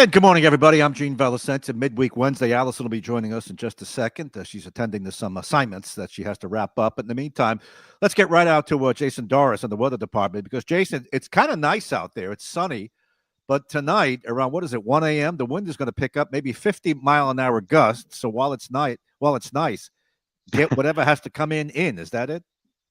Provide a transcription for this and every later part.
And good morning, everybody. I'm Gene Valicenti. Midweek Wednesday. Alison will be joining us in just a second. She's attending to some assignments that she has to wrap up. But in the meantime, let's get right out to Jason Doris in the weather department because, Jason, it's kind of nice out there. It's sunny. But tonight, around, 1 a.m., the wind is going to pick up maybe 50-mile-an-hour gusts. So while it's nice, get whatever has to come in. Is that it?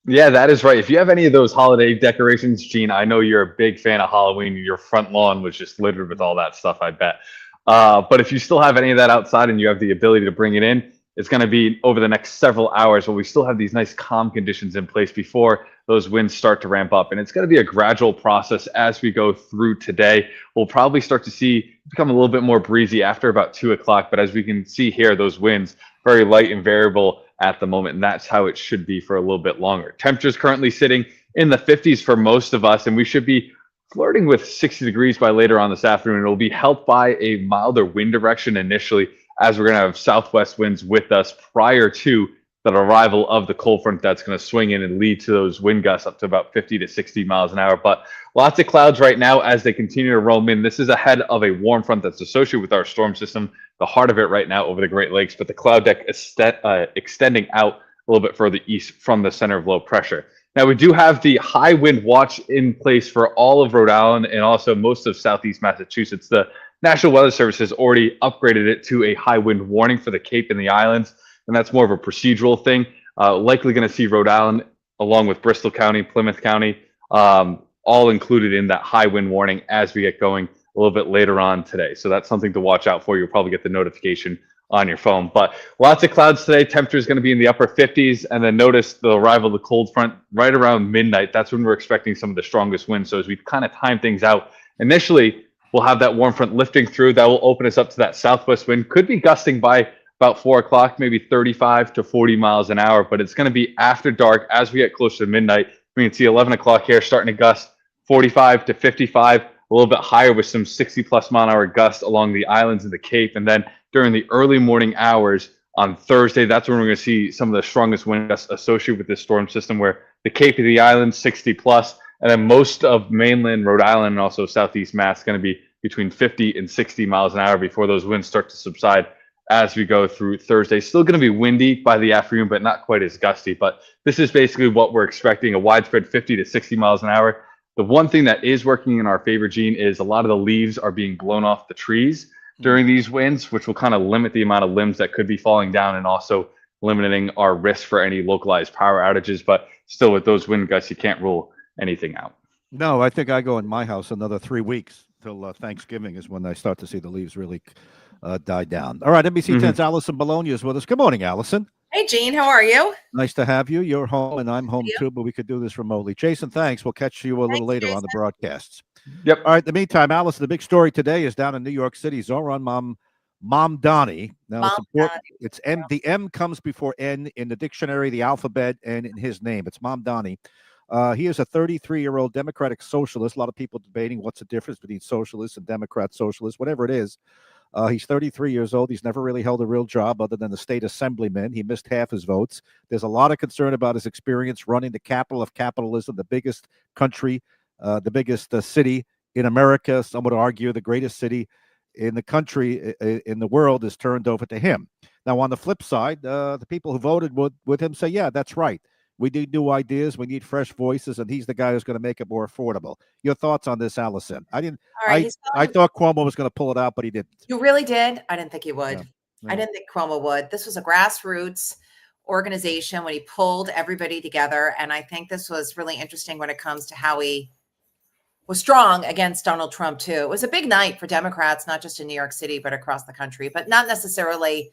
Yeah, that is right. If you have any of those holiday decorations, Gene, I know you're a big fan of Halloween. Your front lawn was just littered with all that stuff, I bet. But if you still have any of that outside and you have the ability to bring it in, it's going to be over the next several hours where we still have these nice calm conditions in place before those winds start to ramp up. And it's going to be a gradual process as we go through today. We'll probably start to see become a little bit more breezy after about 2 o'clock. But as we can see here, those winds very light and variable at the moment, and that's how it should be for a little bit longer. Temperatures currently sitting in the 50s for most of us, and we should be flirting with 60 degrees by later on this afternoon. It'll be helped by a milder wind direction initially, as we're going to have southwest winds with us prior to the arrival of the cold front that's going to swing in and lead to those wind gusts up to about 50 to 60 miles an hour. But lots of clouds right now as they continue to roam in. This is ahead of a warm front that's associated with our storm system, the heart of it right now over the Great Lakes, but the cloud deck is extending out a little bit further east from the center of low pressure. Now, we do have the high wind watch in place for all of Rhode Island and also most of southeast Massachusetts. The National Weather Service has already upgraded it to a high wind warning for the Cape and the islands, and that's more of a procedural thing. Likely going to see Rhode Island along with Bristol County, Plymouth County, all included in that high wind warning as we get going a little bit later on today. So that's something to watch out for. You'll probably get the notification on your phone. But lots of clouds today. Temperature is going to be in the upper 50s. And then notice the arrival of the cold front right around midnight. That's when we're expecting some of the strongest winds. So as we kind of time things out, initially, we'll have that warm front lifting through. That will open us up to that southwest wind. Could be gusting by about 4 o'clock, maybe 35 to 40 miles an hour. But it's going to be after dark as we get closer to midnight. We can see 11 o'clock here starting to gust 45 to 55. A little bit higher with some 60-plus mile-an-hour gusts along the islands and the Cape. And then during the early morning hours on Thursday, that's when we're going to see some of the strongest wind gusts associated with this storm system, where the Cape of the Islands, 60-plus, and then most of mainland Rhode Island and also southeast Mass is going to be between 50 and 60 miles an hour before those winds start to subside as we go through Thursday. Still going to be windy by the afternoon, but not quite as gusty. But this is basically what we're expecting, a widespread 50 to 60 miles an hour. The one thing that is working in our favor, Gene, is a lot of the leaves are being blown off the trees during these winds, which will kind of limit the amount of limbs that could be falling down and also limiting our risk for any localized power outages. But still, with those wind gusts, you can't rule anything out. No, I think I go in my house another 3 weeks till Thanksgiving is when I start to see the leaves really die down. All right, NBC 10's Alison Bologna is with us. Good morning, Alison. Hey, Gene, how are you? Nice to have you. You're home and I'm home too, but we could do this remotely. Jason, thanks. We'll catch you a little later on the broadcasts. Yep. All right. In the meantime, Alison, the big story today is down in New York City. Zoran Mamdani. Now, it's important. It's M. The M comes before N in the dictionary, the alphabet, and in his name. It's Mamdani. He is a 33-year-old Democratic socialist. A lot of people debating what's the difference between socialist and Democrat socialist, whatever it is. He's 33 years old. He's never really held a real job other than the state assemblyman. He missed half his votes. There's a lot of concern about his experience running the capital of capitalism, the biggest country, the biggest city in America. Some would argue the greatest city in the country, in the world, is turned over to him. Now, on the flip side, the people who voted with him say, yeah, that's right. We need new ideas. We need fresh voices, and he's the guy who's going to make it more affordable. Your thoughts on this, Alison? I thought Cuomo was going to pull it out, but he didn't. You really did? I didn't think he would. No. I didn't think Cuomo would. This was a grassroots organization when he pulled everybody together, and I think this was really interesting when it comes to how he was strong against Donald Trump, too. It was a big night for Democrats, not just in New York City, but across the country, but not necessarily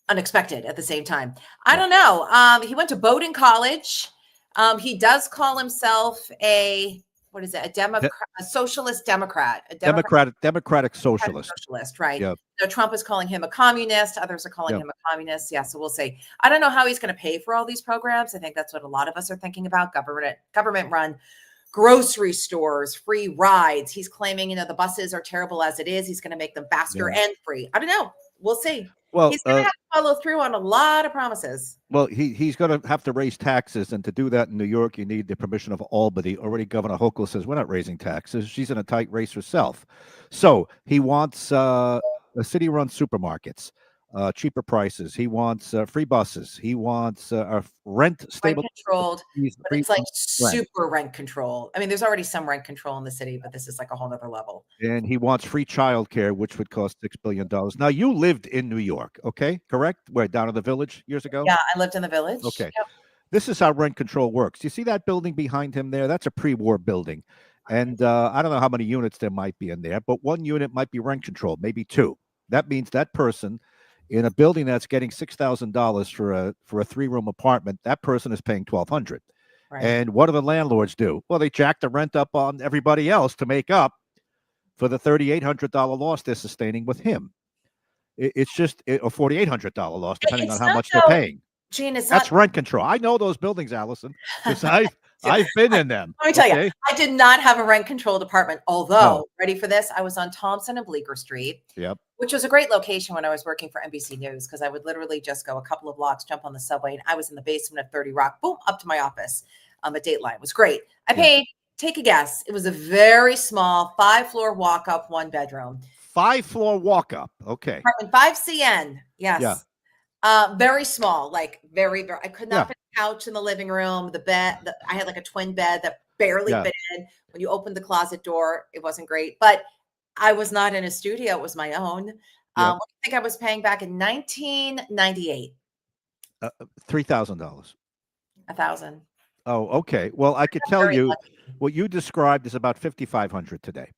unexpected at the same time. I don't know. He went to Bowdoin College. He does call himself a socialist Democrat. Democratic socialist. Right. Yep. So Trump is calling him a communist. Others are calling him a communist. Yeah. So we'll see. I don't know how he's going to pay for all these programs. I think that's what a lot of us are thinking about. Government run grocery stores, free rides. He's claiming, the buses are terrible as it is. He's going to make them faster and free. I don't know. We'll see. Well, He's going to have to follow through on a lot of promises. Well, he's going to have to raise taxes, and to do that in New York, you need the permission of Albany. Already, Governor Hochul says we're not raising taxes. She's in a tight race herself. So he wants city-run supermarkets, cheaper prices. He wants free buses. He wants rent stable, controlled, but free it's like rent. super rent control. I mean, there's already some rent control in the city, but this is like a whole nother level. And he wants free childcare, which would cost $6 billion. Now, you lived in New York, okay? Correct? Where, down in the Village years ago? Yeah, I lived in the Village. Okay. Yep. This is how rent control works. You see that building behind him there? That's a pre-war building. And I don't know how many units there might be in there, but one unit might be rent controlled, maybe two. That means that person in a building that's getting $6,000 for a three-room apartment, that person is paying $1,200. Right. And what do the landlords do? Well, they jack the rent up on everybody else to make up for the $3,800 loss they're sustaining with him. It's just a $4,800 loss, depending on how much they're paying. Gene, that's rent control. I know those buildings, Allison, because I've been in them. Let me tell you, I did not have a rent controlled apartment. Although, ready for this? I was on Thompson and Bleecker Street, which was a great location when I was working for NBC News, because I would literally just go a couple of blocks, jump on the subway, and I was in the basement of 30 Rock, boom, up to my office at Dateline. It was great. I paid, take a guess, it was a very small 5-floor walk up, 1 bedroom. 5-floor walk up. Okay. Apartment 5 CN. Yes. Yeah. Very small, like very, I could not fit a couch in the living room. The bed, I had like a twin bed that barely fit in. When you opened the closet door, it wasn't great, but I was not in a studio. It was my own. What do you think I was paying back in 1998? $3,000. $1,000. Oh, okay. Well, I could tell you what you described is about $5,500 today.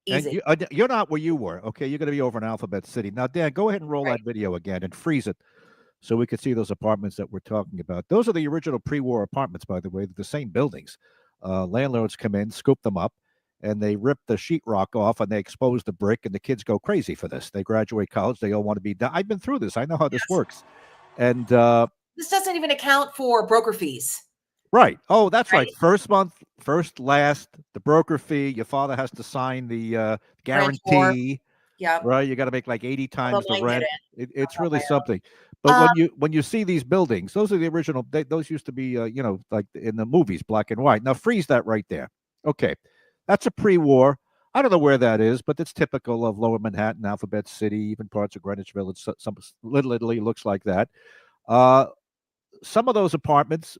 Easy. And you're not where you were. Okay, you're going to be over in Alphabet City. Now, Dan, go ahead and roll that video again and freeze it so we could see those apartments that we're talking about. Those are the original pre-war apartments, by the way. They're the same buildings. Landlords come in, scoop them up, and they rip the sheetrock off, and they expose the brick, and the kids go crazy for this. They graduate college. They all want to be done. I've been through this. I know how this works. And this doesn't even account for broker fees. Right. Oh, that's right. First month, first, last, the broker fee. Your father has to sign the guarantee. Yeah. Right. You got to make like 80 times the rent. It's really something. But when you see these buildings, those are the original. Those used to be, like in the movies, black and white. Now freeze that right there. Okay, that's a pre-war. I don't know where that is, but it's typical of Lower Manhattan, Alphabet City, even parts of Greenwich Village. Some Little Italy looks like that. Some of those apartments,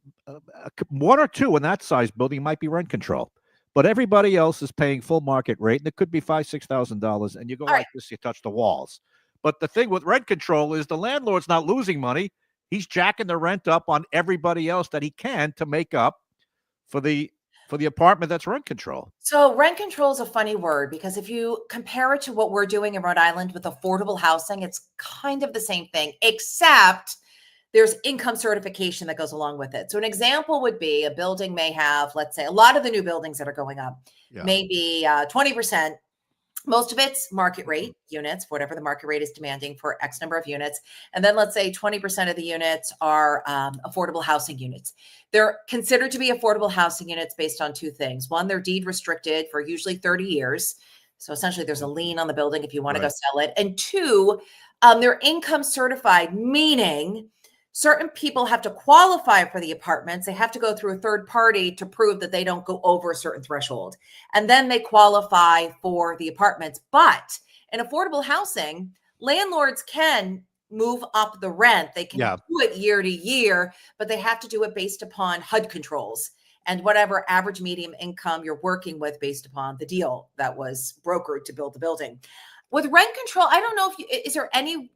1 or 2 in that size building might be rent control, but everybody else is paying full market rate, and it could be $5,000-$6,000. And you go like this, you touch the walls. But the thing with rent control is the landlord's not losing money; he's jacking the rent up on everybody else that he can to make up for the apartment that's rent control. So rent control is a funny word, because if you compare it to what we're doing in Rhode Island with affordable housing, it's kind of the same thing, except there's income certification that goes along with it. So an example would be a building may have, let's say, a lot of the new buildings that are going up, maybe 20%. Most of it's market rate units, whatever the market rate is demanding for X number of units. And then let's say 20% of the units are affordable housing units. They're considered to be affordable housing units based on 2 things. One, they're deed restricted for usually 30 years. So essentially there's a lien on the building if you want to go sell it. And 2, they're income certified, meaning certain people have to qualify for the apartments. They have to go through a third party to prove that they don't go over a certain threshold. And then they qualify for the apartments. But in affordable housing, landlords can move up the rent. They can do it year to year, but they have to do it based upon HUD controls and whatever average medium income you're working with based upon the deal that was brokered to build the building. With rent control, I don't know if is there any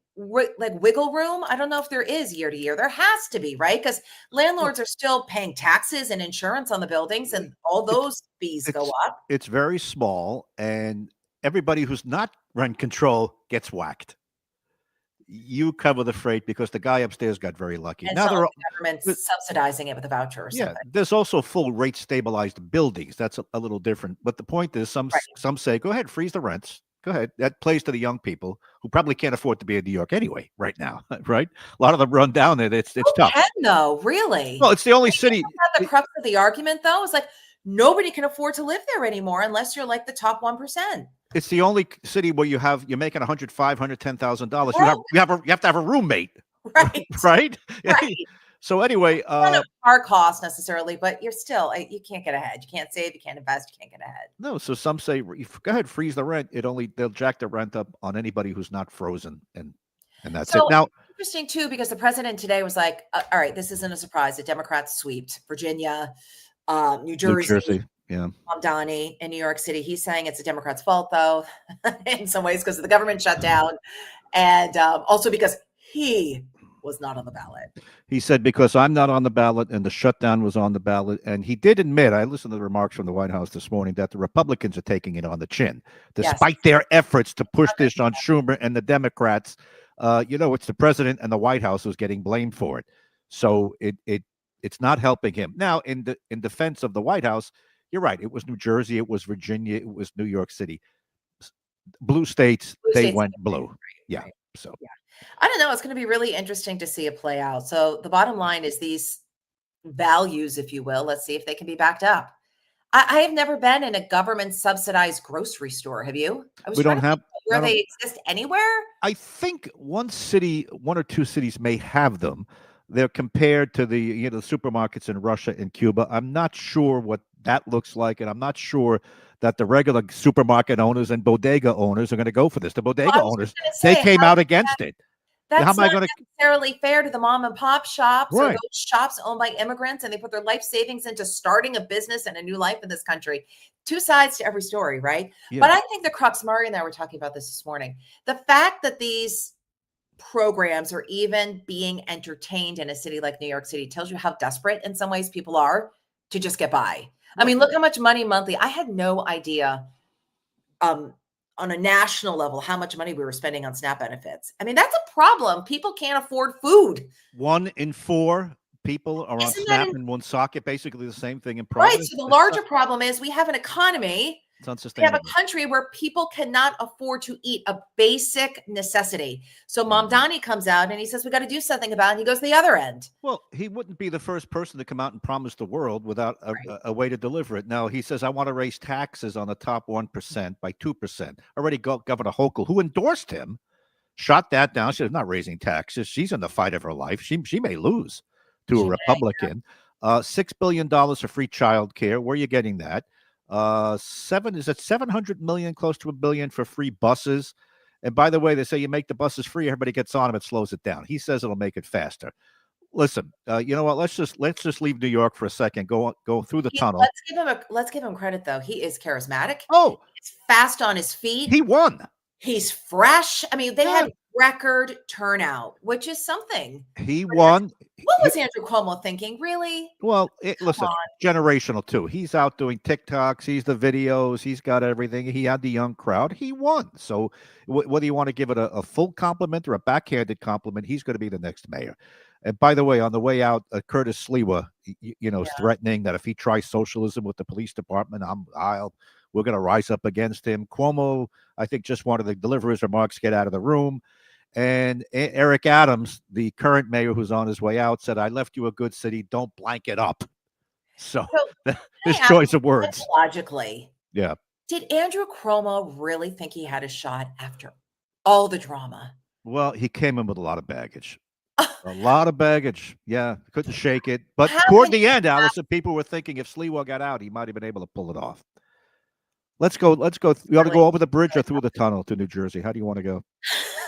like wiggle room? I don't know if there is year to year. There has to be, right? Because landlords are still paying taxes and insurance on the buildings, and all those fees go up. It's very small, and everybody who's not rent control gets whacked. You cover the freight because the guy upstairs got very lucky. And now the government's subsidizing it with a voucher or something. Yeah, there's also full rate stabilized buildings. That's a little different. But the point is, some say, go ahead, freeze the rents. Go ahead. That plays to the young people who probably can't afford to be in New York anyway right now, right? A lot of them run down there. It's tough. No, really? Well, it's the only city. The crux of the argument, though, is like nobody can afford to live there anymore unless you're like the top 1%. It's the only city where you're making $105,000, $110,000. Right. You have to have a roommate, Right. right? Right. So anyway, Not our cost necessarily, but you're still, you can't get ahead. You can't save, you can't invest, you can't get ahead. no. So some say, go ahead, freeze the rent. They'll jack the rent up on anybody who's not frozen, and that's it. So Now, interesting too, because the president today was like, all right, this isn't a surprise. The Democrats swept Virginia, New Jersey, yeah. Mamdani in New York City. He's saying it's the Democrats' fault, though, in some ways, because of the government shutdown, and also because he was not on the ballot. He said, because I'm not on the ballot and the shutdown was on the ballot. And he did admit, I listened to the remarks from the White House this morning, that the Republicans are taking it on the chin, despite their efforts to push this on Schumer and the Democrats. It's the president and the White House who's getting blamed for it. So it's not helping him. Now, in defense of the White House, you're right. It was New Jersey, it was Virginia, it was New York City. Blue states, they went blue. Right, yeah. Right. So yeah. I don't know. It's going to be really interesting to see it play out. So the bottom line is these values, if you will, let's see if they can be backed up. I have never been in a government subsidized grocery store. Have you? We don't have where they exist anywhere. I think one or two cities may have them. They're compared to the supermarkets in Russia and Cuba. I'm not sure what that looks like, and I'm not sure that the regular supermarket owners and bodega owners are going to go for this. The bodega owners, they came out against it. That's not necessarily fair to the mom and pop shops or Right. those shops owned by immigrants, and they put their life savings into starting a business and a new life in this country. Two sides to every story, right? Yeah. But I think the crux, Murray and I were talking about this morning, the fact that these programs are even being entertained in a city like New York City tells you how desperate in some ways people are to just get by. I mean, look how much money monthly. I had no idea on a national level how much money we were spending on SNAP benefits. I mean, that's a problem. People can't afford food. 1 in 4 people are on SNAP in Woonsocket, basically the same thing in Providence. Right. So the larger problem is we have an economy. It's unsustainable. We have a country where people cannot afford to eat a basic necessity. So Mamdani comes out and he says, we got to do something about it. And he goes to the other end. Well, he wouldn't be the first person to come out and promise the world without a way to deliver it. Now, he says, I want to raise taxes on the top 1% by 2%. Already Governor Hochul, who endorsed him, shot that down. She said, not raising taxes. She's in the fight of her life. She may lose to a Republican. $6 billion for free child care. Where are you getting that? $700 million, close to $1 billion for free buses. And by the way, they say you make the buses free, everybody gets on them, it slows it down. He says it'll make it faster. Listen, you know what? Let's just leave New York for a second. Go through the tunnel. Let's give him credit though. He is charismatic. Oh, he's fast on his feet. He won. He's fresh. I mean, they had record turnout, which is something. He won. What was Andrew Cuomo thinking? Really? Well, listen, generational too. He's out doing TikToks. He's the videos. He's got everything. He had the young crowd. He won. So whether you want to give it a full compliment or a backhanded compliment, he's going to be the next mayor. And by the way, on the way out, Curtis Sliwa, is threatening that if he tries socialism with the police department, we're going to rise up against him. Cuomo, I think, just wanted to deliver his remarks, get out of the room. And Eric Adams, the current mayor who's on his way out, said, I left you a good city. Don't blank it up. So his choice of words. Logically. Yeah. Did Andrew Cuomo really think he had a shot after all the drama? Well, he came in with a lot of baggage. A lot of baggage. Yeah. Couldn't shake it. But toward the end, Alison, people were thinking if Sliwa got out, he might have been able to pull it off. Let's go. You want to go over the bridge or through the tunnel to New Jersey? How do you want to go?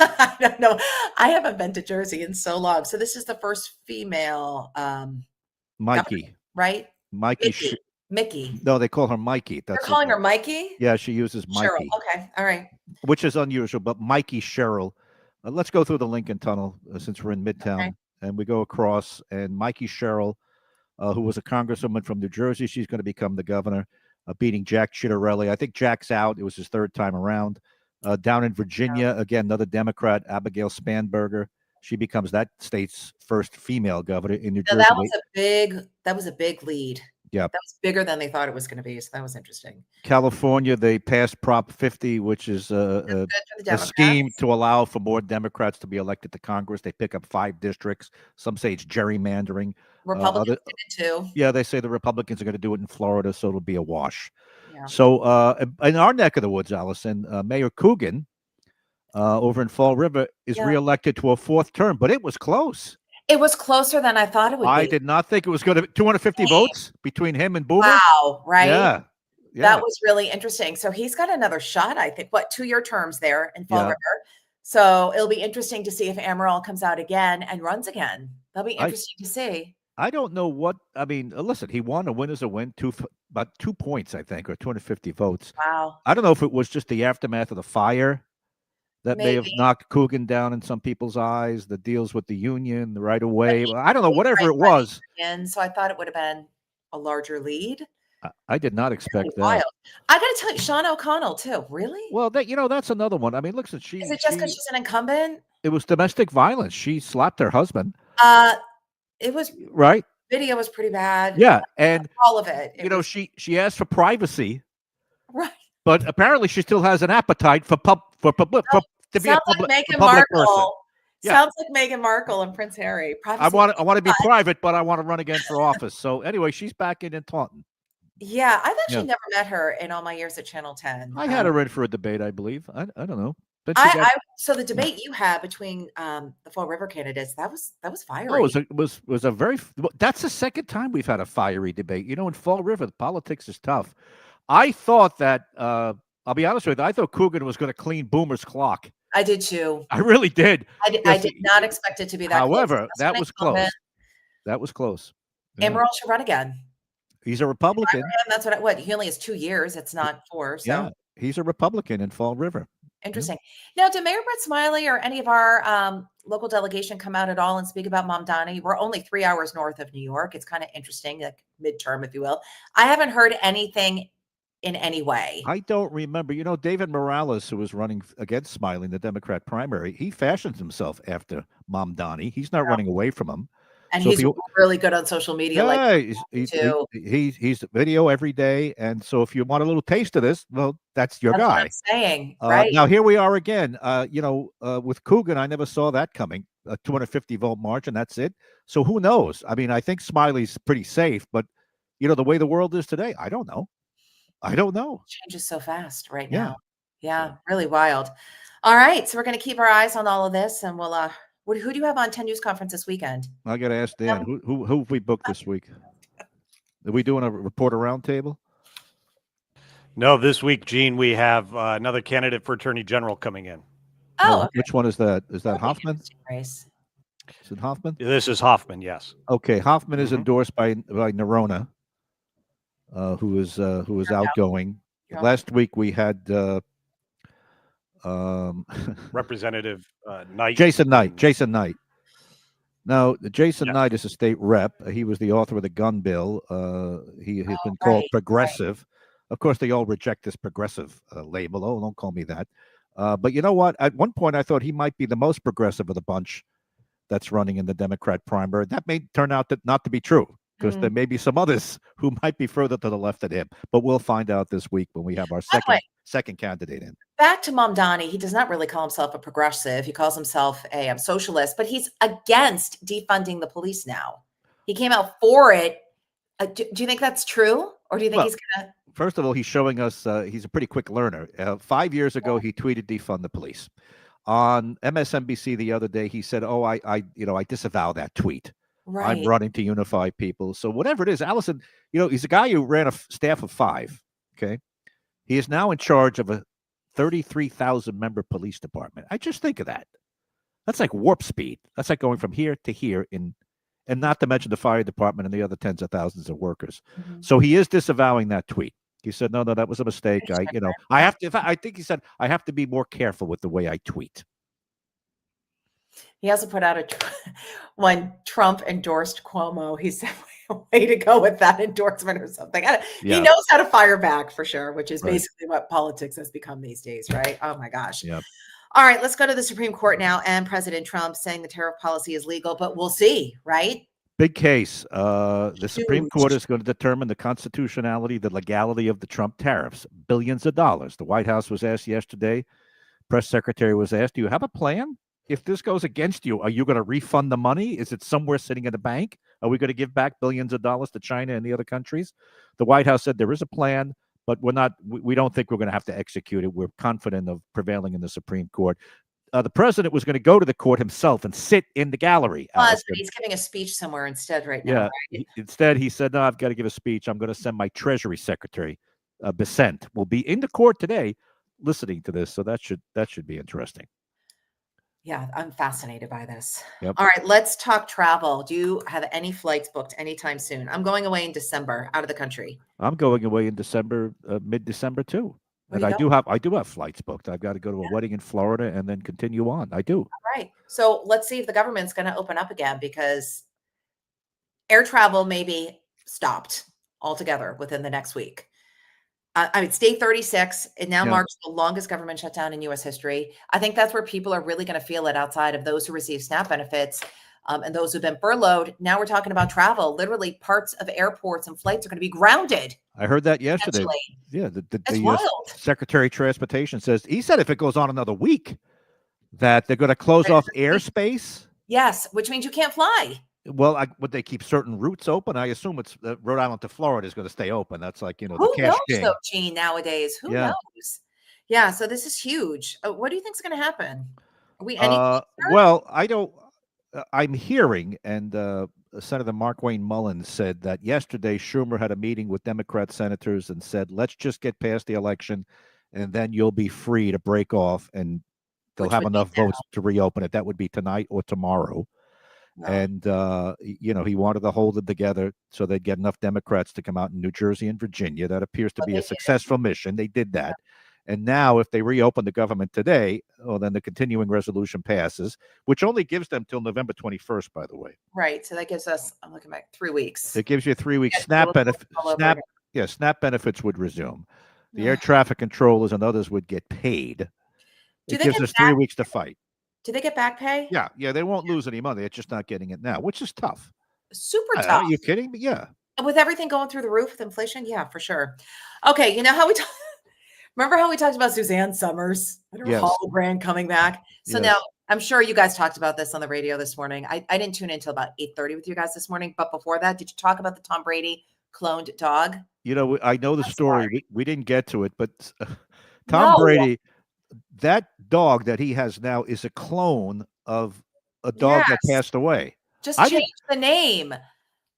I don't know. I haven't been to Jersey in so long. So this is the first female Mikey. governor, right? Mickey. No, they call her Mikey. They're calling her Mikey? Yeah, she uses Mikey. Cheryl. Okay. All right. Which is unusual, but Mikey Cheryl. Let's go through the Lincoln Tunnel since we're in Midtown. And we go across. And Mikey Cheryl, who was a congresswoman from New Jersey, she's going to become the governor, beating Jack Ciattarelli. I think Jack's out. It was his third time around. Down in Virginia, again, another Democrat, Abigail Spanberger. She becomes that state's first female governor in New Jersey. That was a big lead. Yeah. That was bigger than they thought it was going to be. So that was interesting. California, they passed Prop 50, which is Good for the a scheme Democrats. to allow for more Democrats to be elected to Congress. They pick up 5 districts. Some say it's gerrymandering. Republicans did it too. Yeah, they say the Republicans are going to do it in Florida, so it'll be a wash. Yeah. So in our neck of the woods, Allison, Mayor Coogan over in Fall River is reelected to a 4th term, but it was close. It was closer than I thought it would be. I did not think it was going to be 250 votes between him and Boomer. Wow, right? Yeah. That was really interesting. So he's got another shot, I think. 2-year terms there in Fall River. So it'll be interesting to see if Amaral comes out again and runs again. That'll be interesting to see. I don't know what I mean. Listen, he won. A win is a win. About 2 points, I think, or 250 votes. Wow. I don't know if it was just the aftermath of the fire that may have Maybe. knocked Coogan down in some people's eyes. The deals with the union, the right of way. I don't know. Whatever it was. And so I thought it would have been a larger lead. I did not expect that. Wild. I got to tell you, Sean O'Connell too. Really? Well, that's another one. I mean, listen, Is it just because she's an incumbent? It was domestic violence. She slapped her husband. It was right. Video was pretty bad. Yeah, and all of it. She asked for privacy. Right. But apparently, she still has an appetite to be a public Meghan person. Yeah. Sounds like Meghan Markle and Prince Harry. I want to be private, but I want to run again for office. So anyway, she's back in Taunton. Yeah, I've actually never met her in all my years at Channel 10. I had her in for a debate, I believe. I don't know. But so the debate you had between the Fall River candidates, that was fiery. Oh, it was a very. That's the second time we've had a fiery debate. In Fall River, the politics is tough. I thought that I'll be honest with you. I thought Coogan was going to clean Boomer's clock. I did too. I really did. I did not expect it to be that. However, that was close. That was close. Amaral should run again. He's a Republican. That's what he only has 2 years. It's not 4. So yeah, he's a Republican in Fall River. Interesting. Now, did Mayor Brett Smiley or any of our local delegation come out at all and speak about Mamdani? We're only 3 hours north of New York. It's kind of interesting, like midterm, if you will. I haven't heard anything in any way. I don't remember. David Morales, who was running against Smiley in the Democrat primary, he fashioned himself after Mamdani. He's not running away from him. And he's really good on social media. Yeah, he's video every day. And so if you want a little taste of this, well, that's your guy. What I'm saying, right? Now, here we are again. With Coogan, I never saw that coming. A 250 vote margin, that's it. So who knows? I mean, I think Smiley's pretty safe, but, the way the world is today, I don't know. It changes so fast right now. Yeah, really wild. All right. So we're going to keep our eyes on all of this, and we'll who do you have on 10 News Conference this weekend? I got to ask Dan. Who have we booked this week? Are we doing a reporter roundtable? No, this week, Gene, we have another candidate for Attorney General coming in. Oh, okay. Which one is that? Is that Hoffman? Race. Is it Hoffman? This is Hoffman, yes. Okay, Hoffman is endorsed by Nerona, who is outgoing. Last week we had Representative Knight. Jason Knight. Now, Jason Knight is a state rep. He was the author of the gun bill. He has been called progressive. Right. Of course, they all reject this progressive label. Oh, don't call me that. But you know what? At one point, I thought he might be the most progressive of the bunch that's running in the Democrat primary. That may turn out not to be true, because there may be some others who might be further to the left than him. But we'll find out this week when we have our second candidate in. Back to Mamdani, he does not really call himself a progressive. He calls himself a socialist, but he's against defunding the police now. He came out for it. Do you think that's true? Or do you think he's going to... First of all, he's showing us he's a pretty quick learner. 5 years ago, he tweeted defund the police. On MSNBC the other day, he said, "Oh, I disavow that tweet. Right. I'm running to unify people." So whatever it is, Alison, he's a guy who ran a staff of 5. Okay, he is now in charge of a 33,000 member police department. I just think of that. That's like warp speed. That's like going from here to here and not to mention the fire department and the other tens of thousands of workers. Mm-hmm. So he is disavowing that tweet. He said, no, that was a mistake. I have to, I think he said, I have to be more careful with the way I tweet. He also put out when Trump endorsed Cuomo, he said, way to go with that endorsement or something. He knows how to fire back for sure, which is basically what politics has become these days, right? Oh my gosh. Yep. All right, let's go to the Supreme Court now. And President Trump saying the tariff policy is legal, but we'll see, right? Big case. The Supreme Huge. Court is going to determine the constitutionality, the legality of the Trump tariffs, billions of dollars. The White House was asked yesterday, press secretary was asked, do you have a plan? If this goes against you, are you going to refund the money? Is it somewhere sitting in the bank? Are we going to give back billions of dollars to China and the other countries? The White House said there is a plan, but we don't think we're going to have to execute it. We're confident of prevailing in the Supreme Court. The president was going to go to the court himself and sit in the gallery. But he's giving a speech somewhere instead right now. Yeah. Right? Instead, he said, no, I've got to give a speech. I'm going to send my Treasury Secretary, Valicenti, will be in the court today listening to this. So that should be interesting. Yeah, I'm fascinated by this. Yep. All right, let's talk travel. Do you have any flights booked anytime soon? I'm going away in December out of the country. I'm going away in December, mid-December too. And I do have flights booked. I've got to go to a wedding in Florida and then continue on. I do. All right. So let's see if the government's going to open up again, because air travel may be stopped altogether within the next week. I mean, it's day 36. It now marks the longest government shutdown in U.S. history. I think that's where people are really going to feel it, outside of those who receive SNAP benefits and those who've been furloughed. Now we're talking about travel. Literally, parts of airports and flights are going to be grounded. I heard that yesterday. Yeah, the Secretary of Transportation says, he said if it goes on another week, that they're going to close off airspace. Yes, which means you can't fly. Well, would they keep certain routes open? I assume it's Rhode Island to Florida is going to stay open. That's like, Who the cash knows, king. though, Gene, nowadays? Who knows? Yeah, so this is huge. What do you think is going to happen? Are we well, I don't. I'm hearing, and Senator Mark Wayne Mullins said that yesterday Schumer had a meeting with Democrat senators and said, let's just get past the election, and then you'll be free to break off, and they'll have enough votes to reopen it. That would be tonight or tomorrow. Wow. And, he wanted to hold it together so they'd get enough Democrats to come out in New Jersey and Virginia. That appears to be a successful mission. They did that. Yeah. And now if they reopen the government today, then the continuing resolution passes, which only gives them till November 21st, by the way. Right. So that gives us, I'm looking back, 3 weeks. It gives you 3 weeks. SNAP benefits. SNAP benefits would resume. The air traffic controllers and others would get paid. It gives us 3 weeks to fight. Do they get back pay? Yeah, they won't lose any money. They're just not getting it now, which is tough. Super tough. Are you kidding me? Yeah. With everything going through the roof with inflation? Yeah, for sure. Okay, you know how remember how we talked about Suzanne Summers and her hologram coming back? So now, I'm sure you guys talked about this on the radio this morning. I didn't tune in until about 8:30 with you guys this morning. But before that, did you talk about the Tom Brady cloned dog? I know the story. We didn't get to it, but Tom Brady, that dog that he has now is a clone of a dog that passed away. Just change the name.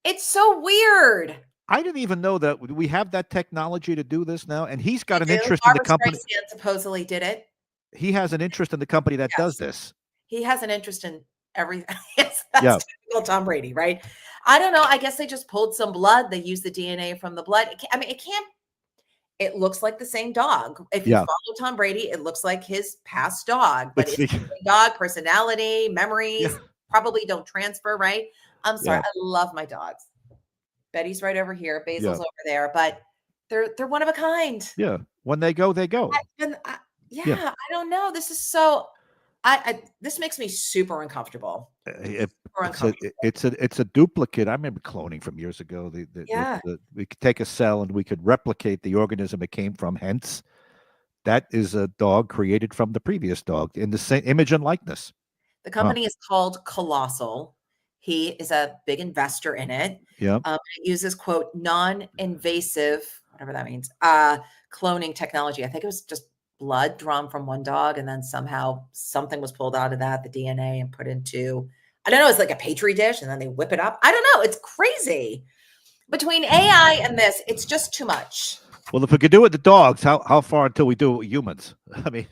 It's so weird. I didn't even know that we have that technology to do this now. And he's got an interest in the company. Supposedly did it. He has an interest in the company that does this. He has an interest in everything. Yes, that's typical Tom Brady, right? I don't know. I guess they just pulled some blood. They used the DNA from the blood. It looks like the same dog. If you follow Tom Brady, it looks like his past dog, but it's the same dog, personality, memories probably don't transfer, right? I'm sorry. I love my dogs. Betty's right over here. Basil's over there, but they're one of a kind. Yeah. When they go, they go. I don't know. This is this makes me super uncomfortable. It's a duplicate. I remember cloning from years ago. We could take a cell and we could replicate the organism it came from. Hence, that is a dog created from the previous dog in the same image and likeness. The company is called Colossal. He is a big investor in it. Yeah. It uses, quote, non-invasive, whatever that means, cloning technology. I think it was just blood drawn from one dog, and then somehow something was pulled out of that, the DNA, and put into, I don't know, it's like a petri dish, and then they whip it up. I don't know. It's crazy. Between AI and this, it's just too much. Well, if we could do it with the dogs, how far until we do it with humans? I mean,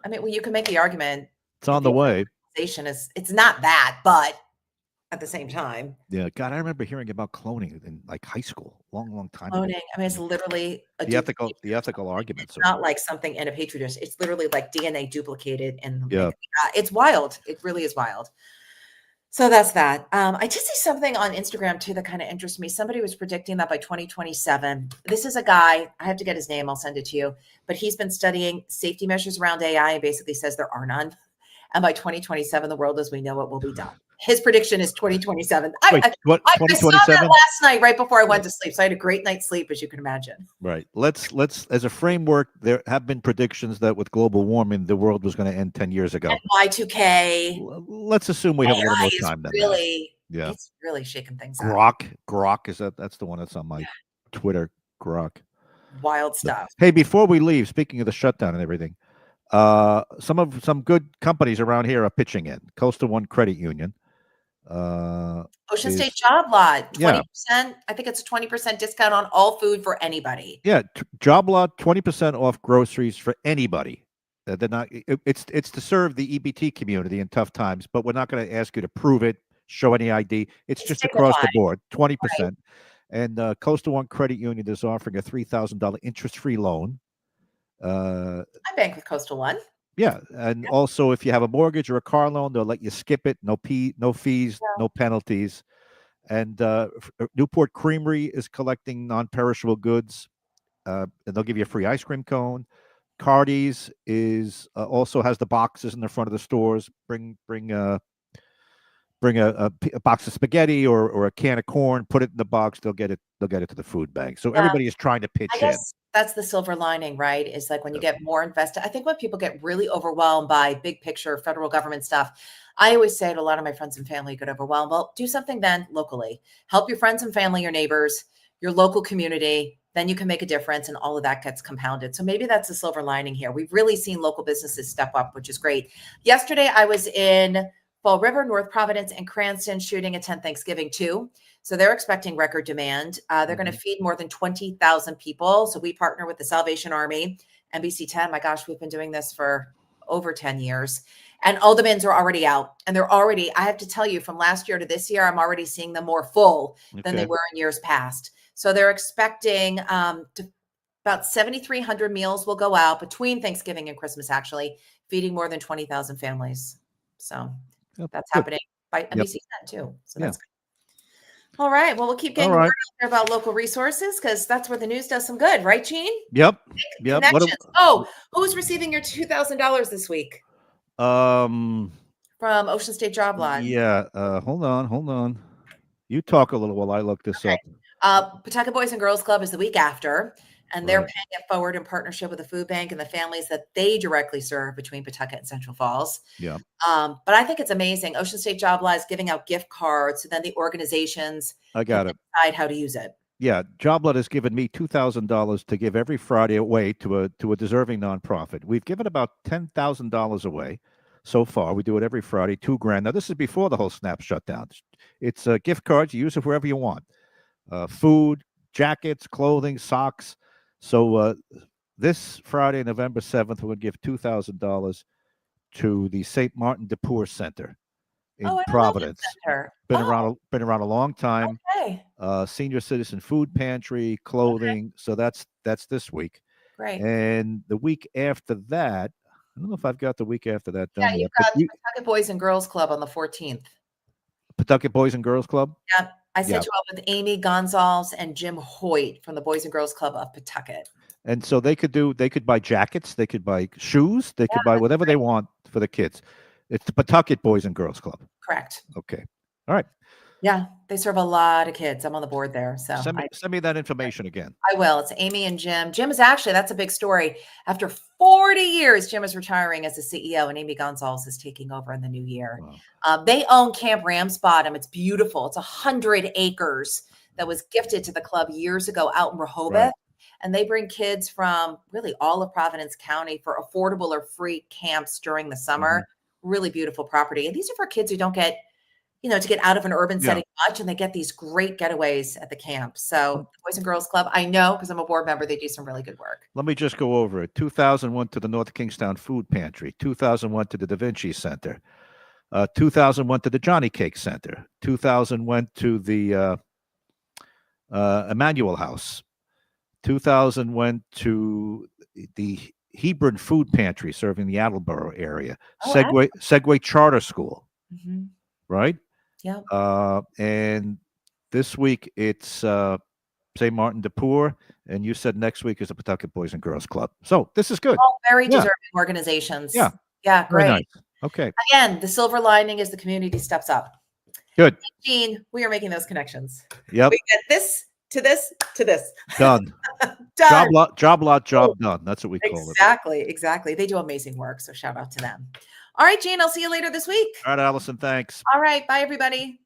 well, you can make the argument. It's on the way. It's not that, but at the same time. Yeah, God, I remember hearing about cloning in like high school, long time ago. Cloning, it's literally the ethical arguments. It's not like something in a petri dish. It's literally like DNA duplicated, and it's wild. It really is wild. So that's that. I did see something on Instagram too that kind of interests me. Somebody was predicting that by 2027, this is a guy, I have to get his name, I'll send it to you, but he's been studying safety measures around AI and basically says there are none. And by 2027, the world as we know it will be done. his prediction is 2027. Wait, what? I saw that 2027? last night right before I went to sleep. So I had a great night's sleep, as you can imagine. Right. Let's as a framework, there have been predictions that with global warming, the world was going to end 10 years ago. And Y2K. Let's assume we have a little more AI time than really, that. Yeah. it's really shaking things up. Grok is that's the one that's on my Twitter. Grok. Wild stuff. Hey, before we leave, speaking of the shutdown and everything, some good companies around here are pitching in. Coastal One Credit Union. Ocean State Job Lot, 20%. Yeah. I think it's a 20% discount on all food for anybody. Yeah, Job Lot, 20% off groceries for anybody. They're not. It's to serve the EBT community in tough times, but we're not going to ask you to prove it, show any ID. It's just across the board, 20%. Right. And Coastal One Credit Union is offering a $3,000 interest-free loan. I bank with Coastal One. Yeah, and also if you have a mortgage or a car loan, they'll let you skip it. No fees, no penalties. And Newport Creamery is collecting non-perishable goods, and they'll give you a free ice cream cone. Cardi's is also has the boxes in the front of the stores. Bring a box of spaghetti or a can of corn. Put it in the box. They'll get it to the food bank. So everybody is trying to pitch in. That's the silver lining, right? Is like when you get more invested. I think when people get really overwhelmed by big picture federal government stuff, I always say to a lot of my friends and family, get overwhelmed. Well, do something then locally. Help your friends and family, your neighbors, your local community. Then you can make a difference, and all of that gets compounded. So maybe that's the silver lining here. We've really seen local businesses step up, which is great. Yesterday, I was in Fall River, North Providence, and Cranston shooting at 10 Thanksgiving too. So they're expecting record demand. They're going to feed more than 20,000 people. So we partner with the Salvation Army, NBC 10. My gosh, we've been doing this for over 10 years. And all the bins are already out. And they're already, I have to tell you, from last year to this year, I'm already seeing them more full than they were in years past. So they're expecting about 7,300 meals will go out between Thanksgiving and Christmas, actually, feeding more than 20,000 families. So that's happening by NBC 10 too. So that's good. All right. Well, we'll keep getting word out there about local resources because that's where the news does some good, right, Gene? Yep. Who's receiving your $2,000 this week? From Ocean State Job Lot. Yeah. Hold on. You talk a little while I look this up. Pawtucket Boys and Girls Club is the week after, and they're paying it forward in partnership with the food bank and the families that they directly serve between Pawtucket and Central Falls. Yeah. But I think it's amazing. Ocean State Job Lot is giving out gift cards, so then the organizations decide how to use it. Yeah, Job Lot has given me $2,000 to give every Friday away to a deserving nonprofit. We've given about $10,000 away so far. We do it every Friday, $2,000. Now this is before the whole snap shutdown. It's gift cards. You use it wherever you want. Food, jackets, clothing, socks. So this Friday, November 7th, we're going to give $2,000 to the St. Martin de Pour Center in Providence. Been around a long time. Okay. Senior citizen food pantry, clothing. Okay. So that's this week. Great. And the week after that, I don't know if I've got the week after that done. Yeah, you've got Pawtucket Boys and Girls Club on the 14th. Pawtucket Boys and Girls Club? Yeah. I set you up with Amy Gonzalez and Jim Hoyt from the Boys and Girls Club of Pawtucket. And so they could buy jackets, they could buy shoes, they could buy whatever they want for the kids. It's the Pawtucket Boys and Girls Club. Correct. Okay. All right. Yeah, they serve a lot of kids. I'm on the board there. So send me that information again. I will. It's Amy and Jim. Jim is actually, that's a big story. After 40 years, Jim is retiring as the CEO and Amy Gonzalez is taking over in the new year. Wow. They own Camp Ramsbottom. It's beautiful. It's 100 acres that was gifted to the club years ago out in Rehoboth. Right. And they bring kids from really all of Providence County for affordable or free camps during the summer. Mm-hmm. Really beautiful property. And these are for kids who don't get, to get out of an urban setting much, and they get these great getaways at the camp. So the Boys and Girls Club, I know because I'm a board member, they do some really good work. Let me just go over it. 2001 to the North Kingstown Food Pantry, 2001 to the Da Vinci Center, 2001 to the Johnny Cake Center, 2000 went to the Emmanuel House, 2000 went to the Hebron Food Pantry serving the Attleboro area, Segway Charter School, right? Yeah. And this week it's St. Martin de Pour, and you said next week is the Pawtucket Boys and Girls Club. So this is good. All very deserving organizations. Yeah. Yeah, great. Nice. Okay. Again, the silver lining is the community steps up. Good. Gene, we are making those connections. Yep. We get this to this to this. Done. Done. Job done. That's what we call it. Exactly. They do amazing work. So shout out to them. All right, Gene, I'll see you later this week. All right, Allison. Thanks. All right. Bye, everybody.